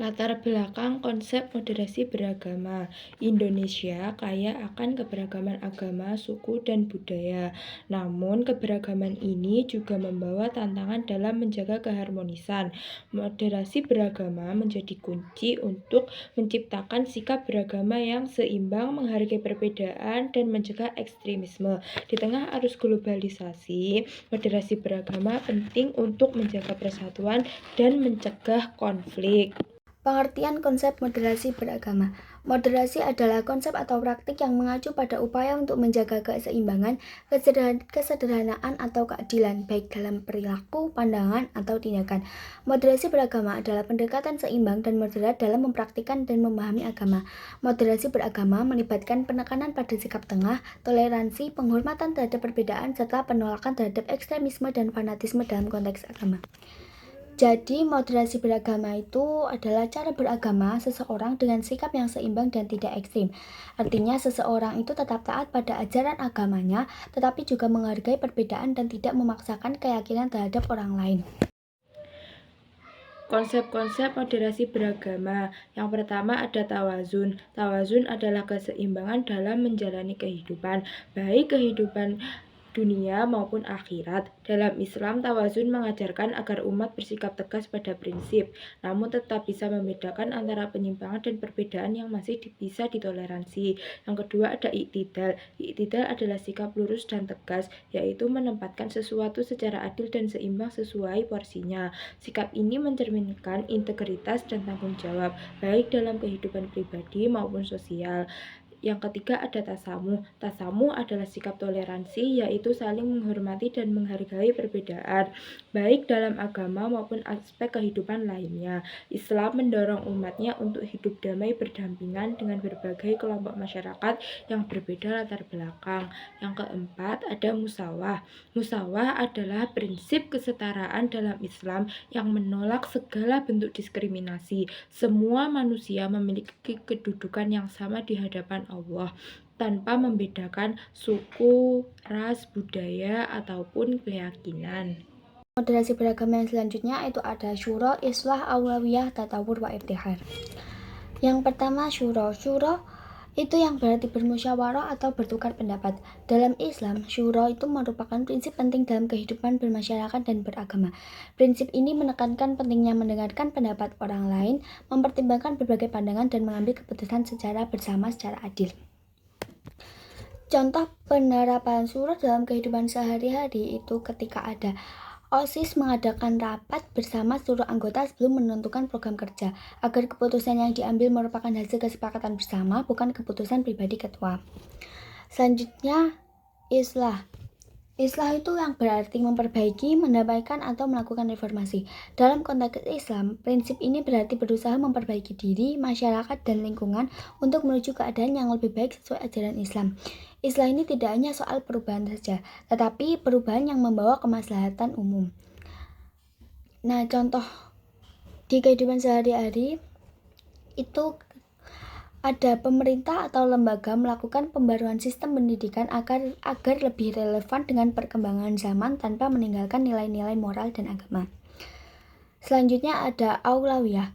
Latar belakang konsep moderasi beragama. Indonesia kaya akan keberagaman agama, suku, dan budaya. Namun, keberagaman ini juga membawa tantangan dalam menjaga keharmonisan. Moderasi beragama menjadi kunci untuk menciptakan sikap beragama yang seimbang, menghargai perbedaan, dan mencegah ekstremisme. Di tengah arus globalisasi, moderasi beragama penting untuk menjaga persatuan dan mencegah konflik. Pengertian konsep moderasi beragama. Moderasi adalah konsep atau praktik yang mengacu pada upaya untuk menjaga keseimbangan, kesederhanaan, atau keadilan, baik dalam perilaku, pandangan, atau tindakan. Moderasi beragama adalah pendekatan seimbang dan moderat dalam mempraktikkan dan memahami agama. Moderasi beragama melibatkan penekanan pada sikap tengah, toleransi, penghormatan terhadap perbedaan, serta penolakan terhadap ekstremisme dan fanatisme dalam konteks agama. Jadi, moderasi beragama itu adalah cara beragama seseorang dengan sikap yang seimbang dan tidak ekstrim. Artinya, seseorang itu tetap taat pada ajaran agamanya, tetapi juga menghargai perbedaan dan tidak memaksakan keyakinan terhadap orang lain. Konsep-konsep moderasi beragama. Yang pertama ada tawazun. Tawazun adalah keseimbangan dalam menjalani kehidupan, baik kehidupan dunia maupun akhirat. Dalam Islam, tawazun mengajarkan agar umat bersikap tegas pada prinsip, namun tetap bisa membedakan antara penyimpangan dan perbedaan yang masih bisa ditoleransi. Yang kedua ada iktidal. Iktidal adalah sikap lurus dan tegas, yaitu menempatkan sesuatu secara adil dan seimbang sesuai porsinya. Sikap ini mencerminkan integritas dan tanggung jawab, baik dalam kehidupan pribadi maupun sosial. Yang ketiga ada tasamuh. Tasamuh adalah sikap toleransi, yaitu saling menghormati dan menghargai perbedaan, baik dalam agama maupun aspek kehidupan lainnya. Islam mendorong umatnya untuk hidup damai berdampingan dengan berbagai kelompok masyarakat yang berbeda latar belakang. Yang keempat ada musawah. Musawah adalah prinsip kesetaraan dalam Islam yang menolak segala bentuk diskriminasi. Semua manusia memiliki kedudukan yang sama di hadapan Allah, tanpa membedakan suku, ras, budaya, ataupun keyakinan. Moderasi beragama yang selanjutnya itu ada syuro, islah, aulawiyah, tatawur, wa iftihar. Yang pertama syuro. Syuro itu yang berarti bermusyawarah atau bertukar pendapat. Dalam Islam, syuro itu merupakan prinsip penting dalam kehidupan bermasyarakat dan beragama. Prinsip ini menekankan pentingnya mendengarkan pendapat orang lain, mempertimbangkan berbagai pandangan, dan mengambil keputusan secara bersama secara adil. Contoh penerapan syuro dalam kehidupan sehari-hari itu ketika ada OSIS mengadakan rapat bersama seluruh anggota sebelum menentukan program kerja, agar keputusan yang diambil merupakan hasil kesepakatan bersama, bukan keputusan pribadi ketua. Selanjutnya, islah. Islah itu yang berarti memperbaiki, mendamaikan, atau melakukan reformasi. Dalam konteks Islam, prinsip ini berarti berusaha memperbaiki diri, masyarakat, dan lingkungan untuk menuju keadaan yang lebih baik sesuai ajaran Islam. Islah ini tidak hanya soal perubahan saja, tetapi perubahan yang membawa kemaslahatan umum. Nah, contoh di kehidupan sehari-hari itu ada pemerintah atau lembaga melakukan pembaruan sistem pendidikan agar lebih relevan dengan perkembangan zaman tanpa meninggalkan nilai-nilai moral dan agama. Selanjutnya ada aulawiyah.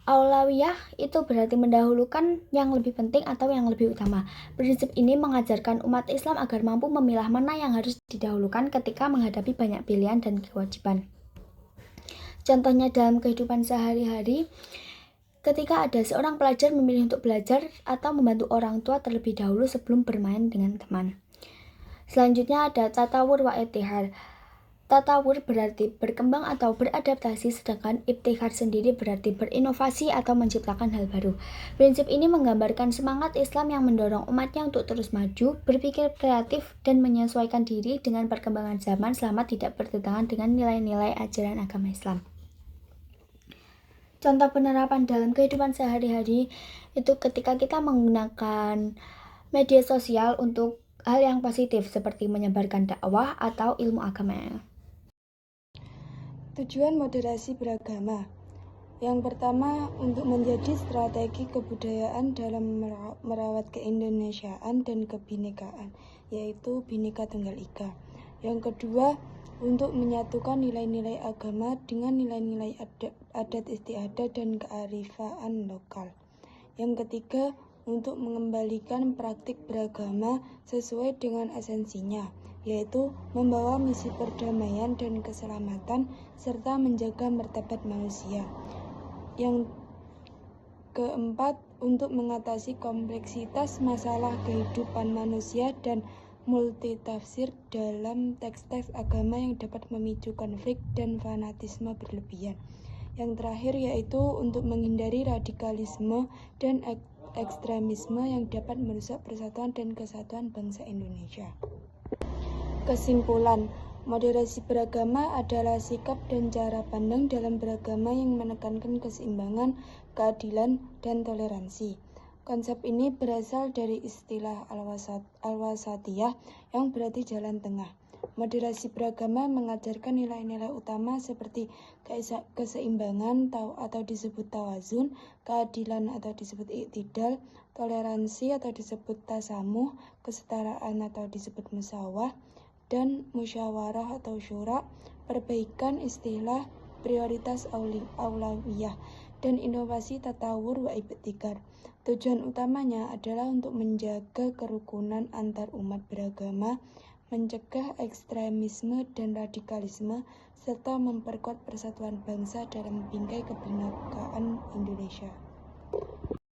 Aulawiyah itu berarti mendahulukan yang lebih penting atau yang lebih utama. Prinsip ini mengajarkan umat Islam agar mampu memilah mana yang harus didahulukan ketika menghadapi banyak pilihan dan kewajiban. Contohnya dalam kehidupan sehari-hari, ketika ada seorang pelajar memilih untuk belajar atau membantu orang tua terlebih dahulu sebelum bermain dengan teman. Selanjutnya ada tatawur wa iftihar. Tatawur berarti berkembang atau beradaptasi, sedangkan iftihar sendiri berarti berinovasi atau menciptakan hal baru. Prinsip ini menggambarkan semangat Islam yang mendorong umatnya untuk terus maju, berpikir kreatif, dan menyesuaikan diri dengan perkembangan zaman selama tidak bertentangan dengan nilai-nilai ajaran agama Islam. Contoh penerapan dalam kehidupan sehari-hari itu ketika kita menggunakan media sosial untuk hal yang positif seperti menyebarkan dakwah atau ilmu agama. Tujuan moderasi beragama. Yang pertama, untuk menjadi strategi kebudayaan dalam merawat keindonesiaan dan kebinekaan, yaitu Bhinneka Tunggal Ika. Yang kedua, untuk menyatukan nilai-nilai agama dengan nilai-nilai adat istiadat dan kearifan lokal. Yang ketiga, untuk mengembalikan praktik beragama sesuai dengan esensinya, yaitu membawa misi perdamaian dan keselamatan serta menjaga martabat manusia. Yang keempat, untuk mengatasi kompleksitas masalah kehidupan manusia dan multitafsir dalam teks-teks agama yang dapat memicu konflik dan fanatisme berlebihan. Yang terakhir yaitu untuk menghindari radikalisme dan ekstremisme yang dapat merusak persatuan dan kesatuan bangsa Indonesia. Kesimpulan, moderasi beragama adalah sikap dan cara pandang dalam beragama yang menekankan keseimbangan, keadilan, dan toleransi. Konsep ini berasal dari istilah al-wasatiyah yang berarti jalan tengah. Moderasi beragama mengajarkan nilai-nilai utama seperti keseimbangan atau disebut tawazun, keadilan atau disebut iktidal, toleransi atau disebut tasamuh, kesetaraan atau disebut musawah, dan musyawarah atau syura, perbaikan istilah prioritas aulawiyah, dan inovasi tatawur wa ibtikar. Tujuan utamanya adalah untuk menjaga kerukunan antar umat beragama, mencegah ekstremisme dan radikalisme, serta memperkuat persatuan bangsa dalam bingkai kebinekaan Indonesia.